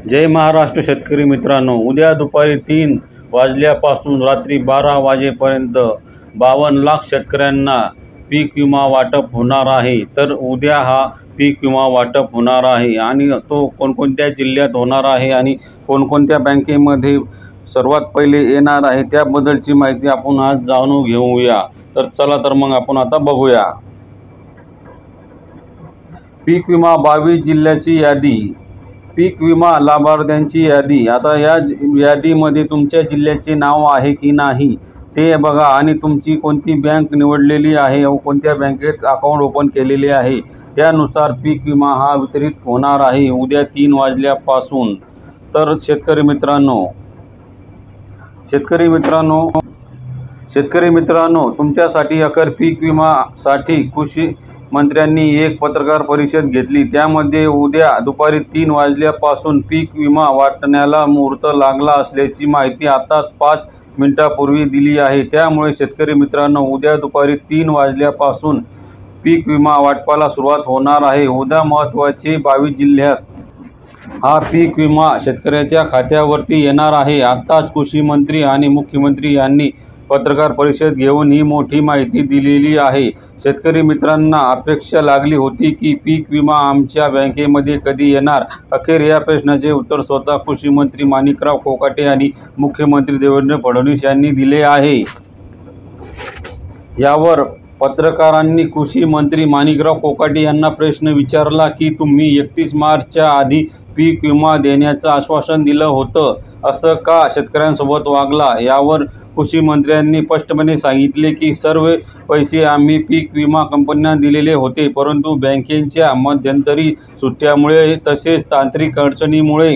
जय महाराष्ट्र शेतकरी मित्रांनो, उद्या दुपारी 3 वाजल्यापासून रात्री 12 वाजेपर्यंत 52 लाख शेतकऱ्यांना पीक विमा वाटप होणार आहे। तर उद्या हा पीक विमा वाटप होणार आहे आणि तो कोणकोणत्या जिल्ह्यात होणार आहे आणि कोणकोणत्या बँकेमध्ये सर्वात पहिले येणार आहे त्याबद्दलची माहिती आपण आज जाणून घेऊया। तर चला तर मग आपण आता बघूया। पीक विमा 22 जिल्ह्याची यादी, पीक विमा लाभार्थ्यांची यादी। आता या यादीमध्ये तुमच्या जिल्ह्याचे नाव आहे की नाही ते बघा आणि तुमची कोणती बँक निवडलेली आहे व कोणत्या बँकेत अकाउंट ओपन केलेले आहे त्यानुसार पीक विमा हा वितरित होणार आहे उद्या 3 वाजल्यापासून। तर शेतकरी मित्रांनो तुमच्यासाठी अखेर पीक विमासाठी कृषी मंत्र्यांनी एक पत्रकार परिषद घेतली। त्यामध्ये उद्या दुपारी 3 वाजल्यापासून पीक विमा वाटण्याला मुहूर्त लागला असल्याची माहिती आताच 5 मिनिटांपूर्वी दिली आहे। त्यामुळे शेतकरी मित्रांनो, उद्या दुपारी 3 वाजल्यापासून पीक विमा वाटपाला सुरुवात होणार आहे। उद्या महत्त्वाचे 22 जिल्ह्यात हा पीक विमा शेतकऱ्याच्या खात्यावरती येणार आहे। आताच कृषी मंत्री आणि मुख्यमंत्री यांनी पत्रकार परिषद घेऊन ही मोठी माहिती दिलेली आहे। शेतकरी मित्रांना अपेक्षा लागली होती की पीक विमा आमच्या बँकेमध्ये कधी येणार। अखेर या प्रश्नाचे उत्तर स्वतः कृषी मंत्री माणिकराव कोकाटे आणि मुख्यमंत्री देवेंद्र फडणवीस यांनी दिले आहे। यावर पत्रकारांनी कृषी मंत्री माणिकराव कोकाटे यांना प्रश्न विचारला की तुम्ही 31 मार्चच्या आधी पीक विमा देण्याचं आश्वासन दिलं होतं, असं का शेतकऱ्यांसोबत वागला। यावर कृषी मंत्र्यांनी स्पष्टपणे सांगितले की सर्व पैसे आम्ही पीक विमा कंपन्यांना दिलेले होते, परंतु बँकेच्या मध्यंतरी सुट्ट्यामुळे तसेच तांत्रिक अडचणीमुळे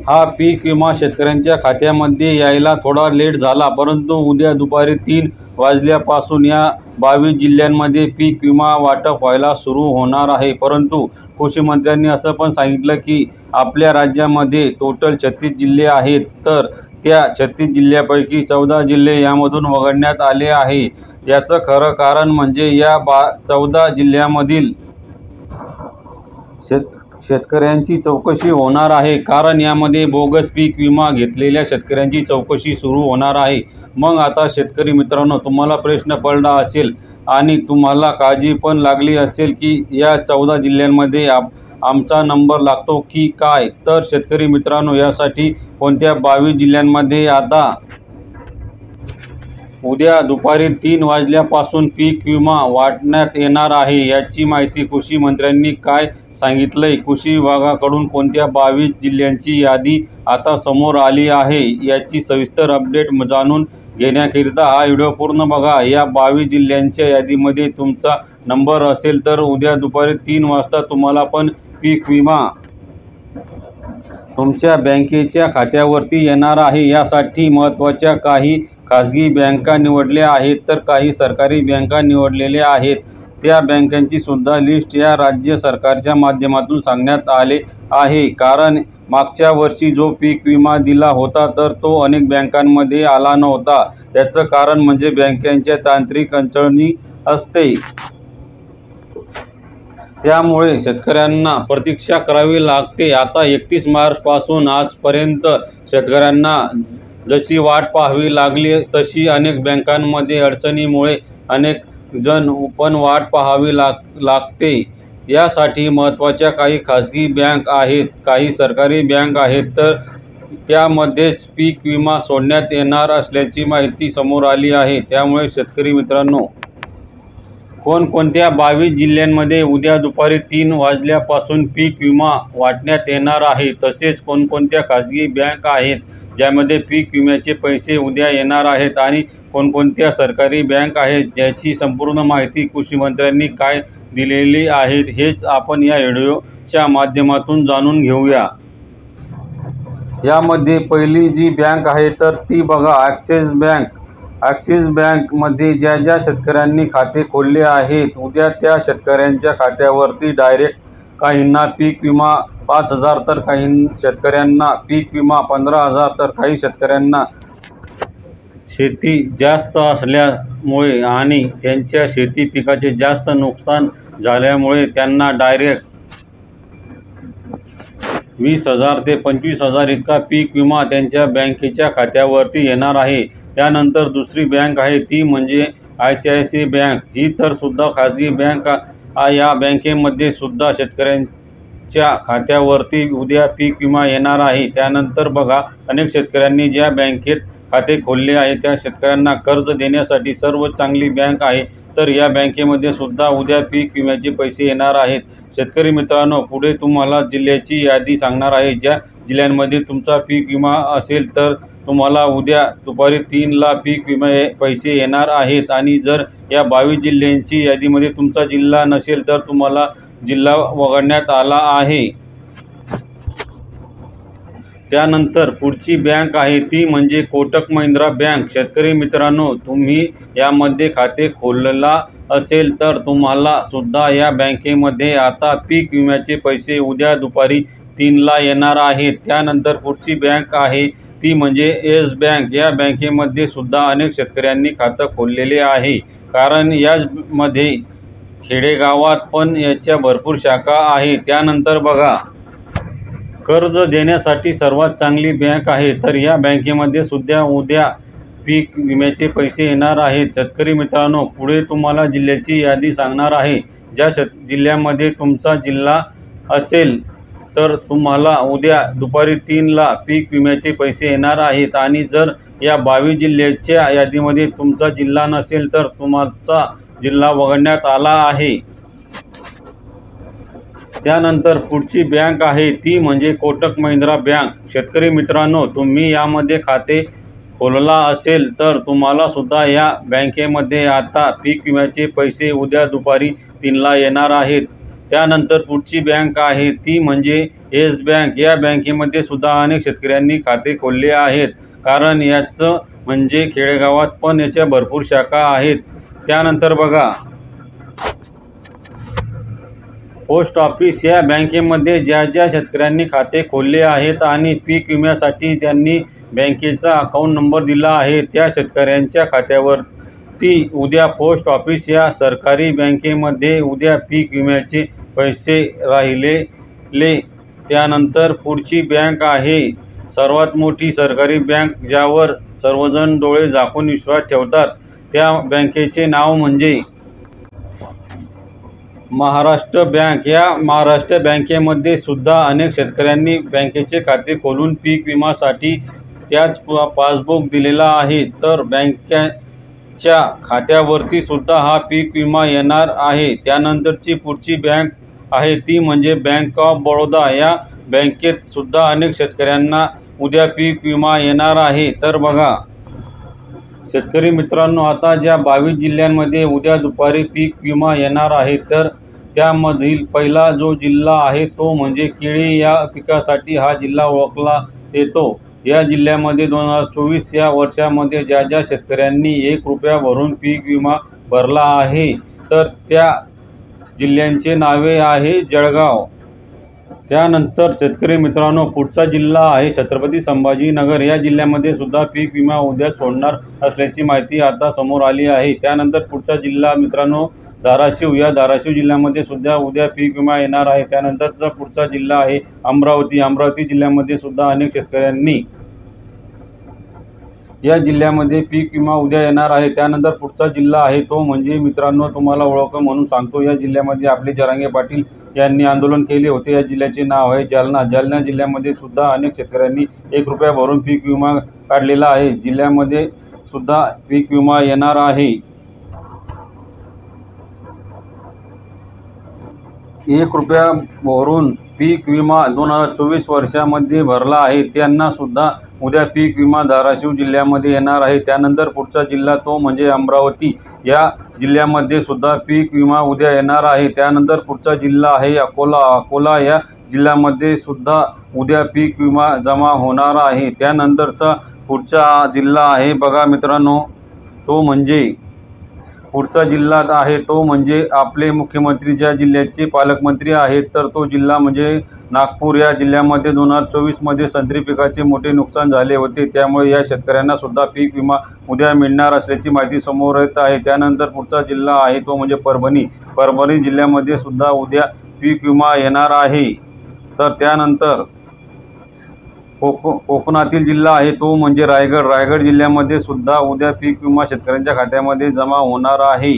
हा पीक विमा शेतकऱ्यांच्या खात्यामध्ये यायला थोडा लेट झाला। परंतु उद्या दुपारी 3 वाजल्यापासून या 22 जिल्ह्यांमध्ये पीक विमा वाटप व्हायला सुरू होणार आहे। परंतु कृषी मंत्र्यांनी असं पण सांगितलं की आपल्या राज्यामध्ये टोटल 36 जिल्हे आहेत, तर त्या 36 जिल्ह्यापैकी 14 जिल्हे यामधून वगळण्यात आले आहे। याचं खरं कारण म्हणजे या 14 जिल्ह्यामधील शेतकऱ्यांची चौकशी होणार आहे, कारण यामध्ये बोगस पीक विमा घेतलेल्या शेतकऱ्यांची चौकशी सुरू होणार आहे। मग आता शेतकरी मित्रांनो, तुम्हाला प्रश्न पडला असेल आणि तुम्हाला काळजी पण लागली असेल की या 14 जिल्ह्यांमध्ये आमचा नंबर लागतो की काय। तर शेतकरी मित्रांनो, यासाठी कोणत्या 22 जिल्ह्यांमध्ये आता उद्या दुपारी 3 वाजल्यापासून पीक विमा वाटण्यात येणार आहे याची माहिती कृषी मंत्र्यांनी काय सांगितलंय। कृषी विभागाकडून कोणत्या 22 जिल्ह्यांची यादी आता समोर आली आहे याची सविस्तर अपडेट जाणून घेण्याकरिता हा व्हिडिओ पूर्ण बघा। या 22 जिल्ह्यांच्या यादीमध्ये तुमचा नंबर असेल तर उद्या दुपारी 3 वाजता तुम्हाला पण पीक विमा तुमच्या बँकेच्या खात्यावरती येणार आहे। यासाठी महत्त्वाच्या काही खाजगी बँका निवडल्या आहेत तर काही सरकारी बँका निवडलेल्या आहेत। त्या बँकांची सुद्धा लिस्ट या राज्य सरकारच्या माध्यमातून सांगण्यात आले आहे, कारण मागच्या वर्षी जो पीक विमा दिला होता तर तो अनेक बँकांमध्ये आला नव्हता। याचं कारण म्हणजे बँकांच्या तांत्रिक अडचणी असते, त्यामुळे शेतकऱ्यांना प्रतीक्षा करावी लागते। आता 31 मार्चपासून आजपर्यंत शेतकऱ्यांना जशी वाट पाहावी लागली तशी अनेक बँकांमध्ये अडचणीमुळे अनेक जण पण वाट पाहावी लागते। यासाठी महत्त्वाच्या काही खाजगी बँक आहेत, काही सरकारी बँक आहेत, तर त्यामध्येच पीक विमा सोडण्यात येणार असल्याची माहिती समोर आली आहे। त्यामुळे शेतकरी मित्रांनो, कोणकोणत्या 22 जिल्ह्यांमध्ये उद्या दुपारी 3 वाजल्यापासून पीक विमा वाटण्यात येणार आहे, तसेच कोणकोणत्या खाजगी बँक आहेत ज्यामध्ये पीक विम्याचे पैसे उद्या येणार आहेत आणि कोणकोणत्या सरकारी बँक आहेत ज्याची संपूर्ण माहिती कृषी मंत्र्यांनी काय दिलेली आहे हेच आपण या व्हिडिओच्या माध्यमातून जाणून घेऊया। यामध्ये पहिली जी बँक आहे तर ती बघा ॲक्सिस बँक। ॲक्सिस बँकमध्ये ज्या शेतकऱ्यांनी खाते खोलले आहेत उद्या त्या शेतकऱ्यांच्या खात्यावरती डायरेक्ट काहींना पीक विमा 5,000 तर काही शेतकऱ्यांना पीक विमा 15,000 तर काही शेतकऱ्यांना शेती जास्त असल्यामुळे आणि त्यांच्या शेती पिकाचे जास्त नुकसान झाल्यामुळे त्यांना डायरेक्ट 20,000 ते 25,000 इतका पीक विमा त्यांच्या बँकेच्या खात्यावरती येणार आहे। त्यानंतर दुसरी बँक आहे ती म्हणजे ICICI बँक। ही तर सुद्धा खाजगी बँक या बँकेमध्ये सुद्धा शेतकऱ्यांच्या खात्यावरती उद्या पीक विमा येणार आहे। त्यानंतर बघा, अनेक शेतकऱ्यांनी ज्या बँकेत खाते खोलले आहे त्या शेतकऱ्यांना कर्ज देण्यासाठी सर्वात चांगली बँक आहे। तर या बँकेमध्ये सुद्धा उद्या पीक विम्याचे पैसे येणार आहेत। शेतकरी मित्रांनो, पुढे तुम्हाला जिल्ह्याची यादी सांगणार आहे। ज्या जिल्ह्यांमध्ये तुमचा पीक विमा असेल तर तुम्हाला उद्या दुपारी 3 ला पीक विमा पैसे येणार आहेत। आणि जर या 22 जिल्ह्यांची यादीमध्ये तुमचा जिल्हा नसेल तर तुम्हाला जिल्हा वगळण्यात आला आहे। त्यानंतर पुढची बँक आहे ती म्हणजे कोटक महिंद्रा बँक। शेतकरी मित्रांनो, तुम्ही यामध्ये खाते खोलला असेल तर तुम्हाला सुद्धा या बँकेमध्ये आता पीक विम्याचे पैसे उद्या दुपारी 3 ला येणार आहेत। त्यानंतर पुढची बँक आहे ती म्हणजे येस बँक। या बँकेमध्ये सुद्धा अनेक शेतकऱ्यांनी खातं खोललेले आहे, कारण यामध्ये खेडेगावात पण याच्या भरपूर शाखा आहे। त्यानंतर बघा, कर्ज देण्यासाठी सर्वात चांगली बँक आहे, तर या बँकेमध्ये सुद्धा उद्या पीक विम्याचे पैसे येणार आहेत। शेतकरी मित्रांनो, पुढे तुम्हाला जिल्ह्याची यादी सांगणार आहे। ज्या जिल्ह्यामध्ये तुमचा जिल्हा असेल तर तुम्हाला उद्या दुपारी 3 ला पीक विम्याचे पैसे येणार आहेत। आणि जर या 22 जिल्ह्याच्या यादीमध्ये तुमचा जिल्हा नसेल तर तुमचा जिल्हा वगळण्यात आला आहे। त्यानंतर पुढची बँक आहे ती म्हणजे कोटक महिंद्रा बँक। शेतकरी मित्रांनो, तुम्ही यामध्ये खाते खोलला असेल तर तुम्हाला सुद्धा या बँकेमध्ये आता पीक विम्याचे पैसे उद्या दुपारी 3 ला येणार आहेत। त्यानंतर पुढची बँक आहे ती म्हणजे येस बँक। या बँकेमध्ये सुद्धा अनेक शेतकऱ्यांनी खाते खोलले आहेत, कारण याचं म्हणजे खेडेगावात पण याच्या भरपूर शाखा आहेत। त्यानंतर बघा, पोस्ट ऑफिस या बँकेमध्ये ज्या शेतकऱ्यांनी खाते खोलले आहेत आणि पीक विम्यासाठी त्यांनी बँकेचा अकाउंट नंबर दिला आहे त्या शेतकऱ्यांच्या खात्यावरती उद्या पोस्ट ऑफिस या सरकारी बँकेमध्ये उद्या पीक विम्याचे पैसे राहिलेले। त्यानंतर पुढची बँक आहे सर्वात मोठी सरकारी बँक, ज्यावर सर्वजण डोळे झाकून विश्वास ठेवतात। त्या बँकेचे नाव म्हणजे महाराष्ट्र बँक। या महाराष्ट्र बँकेमध्ये सुद्धा अनेक शेतकऱ्यांनी बँकेचे खाते खोलून पीक विम्यासाठी त्याच पासबुक दिलेला आहे, तर बँकेच्या खात्यावरती सुद्धा हा पीक विमा येणार आहे। त्यानंतरची पुढची बँक आहे ती म्हणजे बँक ऑफ बडोदा। या बँकेत सुद्धा अनेक शेतकऱ्यांना उद्या पीक विमा येणार आहे। तर बघा शेतकरी मित्रांनो, आता ज्या 22 जिल्ह्यांमध्ये उद्या दुपारी पीक विमा येणार आहे तर त्यामधील पहिला जो जिल्हा आहे तो म्हणजे केळी या पिकासाठी हा जिल्हा ओळखला येतो। या जिल्ह्यामध्ये 2024 या वर्षामध्ये ज्या शेतकऱ्यांनी 1 रुपया भरून पीक विमा भरला आहे तर त्या जिल्ह्यांचे नावे आहे जळगाव। त्यानंतर शेतकरी मित्रांनो, पुढचा जिल्हा आहे छत्रपती संभाजीनगर। या जिल्ह्यामध्ये सुद्धा पीक विमा उद्या सोडणार असल्याची माहिती आता समोर आली आहे। त्यानंतर पुढचा जिल्हा मित्रांनो धाराशिव। या धाराशिव जिल्ह्यामध्ये सुद्धा उद्या पीक विमा येणार आहे। त्यानंतरचा पुढचा जिल्हा आहे अमरावती। अमरावती जिल्ह्यामध्ये सुद्धा अनेक शेतकऱ्यांनी या जिल्ह्यामध्ये पीक विमा उद्या येणार आहे। त्यानंतर पुढचा जिल्हा आहे तो म्हणजे मित्रांनो तुम्हाला ओळख म्हणून सांगतो, या जिल्ह्यामध्ये आपले जरांगे पाटील यांनी आंदोलन केले होते। या जिल्ह्याचे नाव आहे जालना। जालना जिल्ह्यामध्ये सुद्धा अनेक शेतकऱ्यांनी 1 रुपया भरून पीक विमा काढलेला आहे। जिल्ह्यामध्ये सुद्धा पीक विमा येणार आहे। 1 रुपया भरून पीक विमा 2024 वर्षामध्ये भरला आहे त्यांना सुद्धा उद्या पीक विमा धाराशिव जिल्ह्यामध्ये येणार आहे। त्यानंतर पुढचा जिल्हा तो म्हणजे अमरावती। या जिल्ह्यामध्ये सुद्धा पीक विमा उद्या येणार आहे। त्यानंतर पुढचा जिल्हा आहे अकोला। अकोला या जिल्ह्यामध्ये सुद्धा उद्या पीक विमा जमा होणार आहे। त्यानंतरचा पुढचा जिल्हा आहे बघा मित्रांनो, तो म्हणजे पुढचा जिल्हा आहे तो म्हणजे आपले मुख्यमंत्री ज्या जिल्ह्याचे पालकमंत्री आहेत तर तो जिल्हा म्हणजे नागपूर। या जिल्ह्यामध्ये 2024 मध्ये संत्री पिकाचे मोठे नुकसान झाले होते, त्यामुळे या शेतकऱ्यांना सुद्धा पीक विमा उद्या मिळणार असल्याची माहिती समोर येत आहे। त्यानंतर पुढचा जिल्हा आहे तो म्हणजे परभणी। परभणी जिल्ह्यामध्ये सुद्धा उद्या पीक विमा येणार आहे। तर त्यानंतर कोकणातील जिल्हा आहे तो म्हणजे रायगड. रायगड जिल्ह्यामध्ये सुद्धा उद्या पीक विमा शेतकऱ्यांच्या खात्यामध्ये जमा होणार आहे.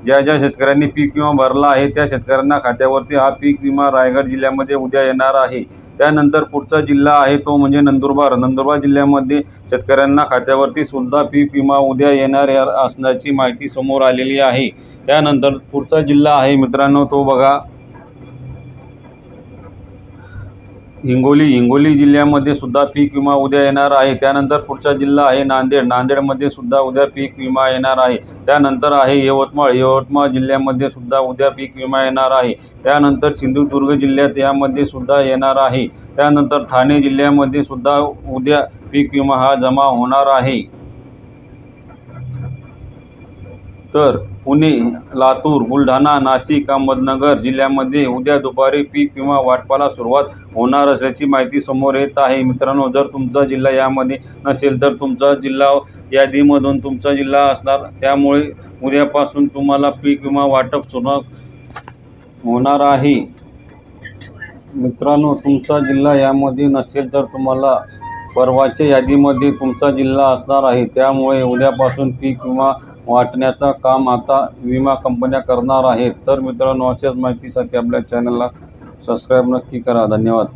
ज्या ज्या शेतकऱ्यांनी पीक विमा भरला आहे त्या शेतकऱ्यांना खात्यावरती हा पीक विमा रायगड जिल्ह्यामध्ये उद्या येणार आहे. त्यानंतर पुढचा जिल्हा आहे तो म्हणजे नंदुरबार. नंदुरबार जिल्ह्यामध्ये शेतकऱ्यांना खात्यावरती सुद्धा पीक विमा उद्या येणार असण्याची माहिती समोर आलेली आहे. त्यानंतर पुढचा जिल्हा आहे मित्रांनो तो बघा हिंगोली जिल्ह्यामध्ये सुद्धा पीक विमा उद्या येणार आहे. त्यानंतर पुढचा जिल्हा आहे नांदेड. नांदेडमध्ये सुद्धा उद्या पीक विमा येणार आहे. त्यानंतर आहे यवतमाळ जिल्ह्यामध्ये सुद्धा उद्या पीक विमा येणार आहे. त्यानंतर सिंधुदुर्ग जिल्ह्यात यामध्ये सुद्धा येणार आहे. त्यानंतर ठाणे जिल्ह्यामध्ये सुद्धा उद्या पीक विमा हा जमा होणार आहे. तर पुणे, लातूर, बुलढाणा, नाशिक, अहमदनगर जिल्ह्यामध्ये उद्या दुपारी पीक विमा वाटपाला सुरुवात होणार असल्याची माहिती समोर येत आहे. मित्रांनो, जर तुमचा जिल्हा यामध्ये नसेल तर तुमचा जिल्हा यादीमधून तुमचा जिल्हा असणार. त्यामुळे उद्यापासून तुम्हाला पीक विमा वाटप सुरू होणार आहे. मित्रांनो, तुमचा जिल्हा यामध्ये नसेल तर तुम्हाला परवाच्या यादीमध्ये तुमचा जिल्हा असणार आहे. त्यामुळे उद्यापासून पीक विमा वाटण्याचा काम आता विमा कंपन्या करणार आहेत. तर मित्रांनो, अशाच माहितीसाठी आपल्या चॅनलला सबस्क्राईब नक्की करा. धन्यवाद.